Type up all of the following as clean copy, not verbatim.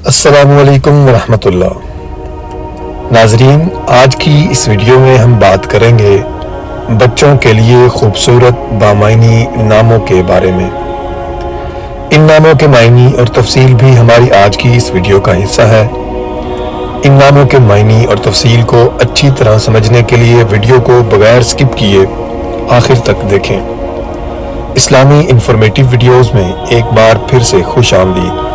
السلام علیکم ورحمۃ اللہ۔ ناظرین، آج کی اس ویڈیو میں ہم بات کریں گے بچوں کے لیے خوبصورت بامعنی ناموں کے بارے میں۔ ان ناموں کے معنی اور تفصیل بھی ہماری آج کی اس ویڈیو کا حصہ ہے۔ ان ناموں کے معنی اور تفصیل کو اچھی طرح سمجھنے کے لیے ویڈیو کو بغیر سکپ کیے آخر تک دیکھیں۔ اسلامی انفارمیٹیو ویڈیوز میں ایک بار پھر سے خوش آمدید۔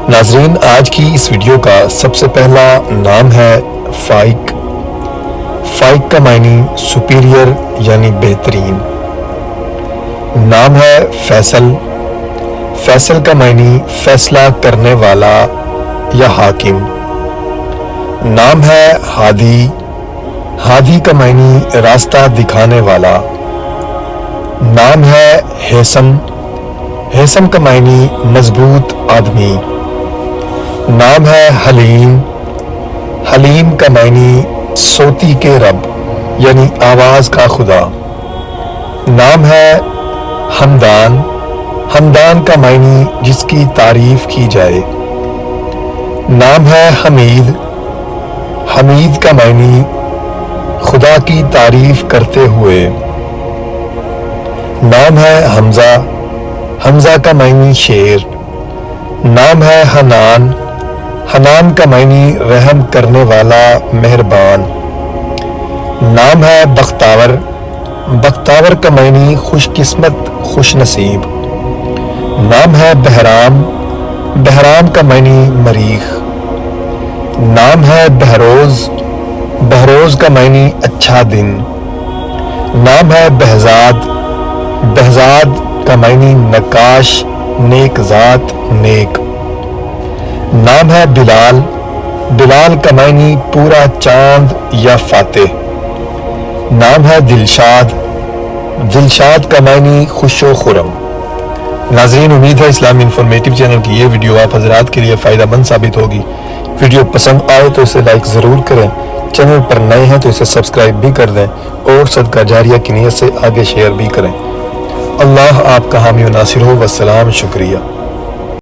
ناظرین، آج کی اس ویڈیو کا سب سے پہلا نام ہے فائق۔ فائق کا معنی سپیریئر یعنی بہترین۔ نام ہے فیصل۔ فیصل کا معنی فیصلہ کرنے والا یا حاکم۔ نام ہے ہادی۔ ہادی کا معنی راستہ دکھانے والا۔ نام ہے ہیثم۔ ہیثم کا معنی مضبوط آدمی۔ نام ہے حلیم۔ حلیم کا معنی صوتی کے رب یعنی آواز کا خدا۔ نام ہے حمدان۔ حمدان کا معنی جس کی تعریف کی جائے۔ نام ہے حمید۔ حمید کا معنی خدا کی تعریف کرتے ہوئے۔ نام ہے حمزہ۔ حمزہ کا معنی شیر۔ نام ہے حنان۔ حنان کا معنی رحم کرنے والا، مہربان۔ نام ہے بختاور۔ بختاور کا معنی خوش قسمت، خوش نصیب۔ نام ہے بہرام۔ بہرام کا معنی مریخ۔ نام ہے بہروز۔ بہروز کا معنی اچھا دن۔ نام ہے بہزاد۔ بہزاد کا معنی نقاش، نیک ذات، نیک۔ نام ہے بلال۔ بلال کا معنی پورا چاند یا فاتح۔ نام ہے دلشاد۔ دلشاد کا معنی خوش و خرم۔ ناظرین، امید ہے اسلامی انفارمیٹیو چینل کی یہ ویڈیو آپ حضرات کے لیے فائدہ مند ثابت ہوگی۔ ویڈیو پسند آئے تو اسے لائک ضرور کریں، چینل پر نئے ہیں تو اسے سبسکرائب بھی کر دیں اور صدقہ جاریہ کی نیت سے آگے شیئر بھی کریں۔ اللہ آپ کا حامی و ناصر ہو۔ والسلام، شکریہ۔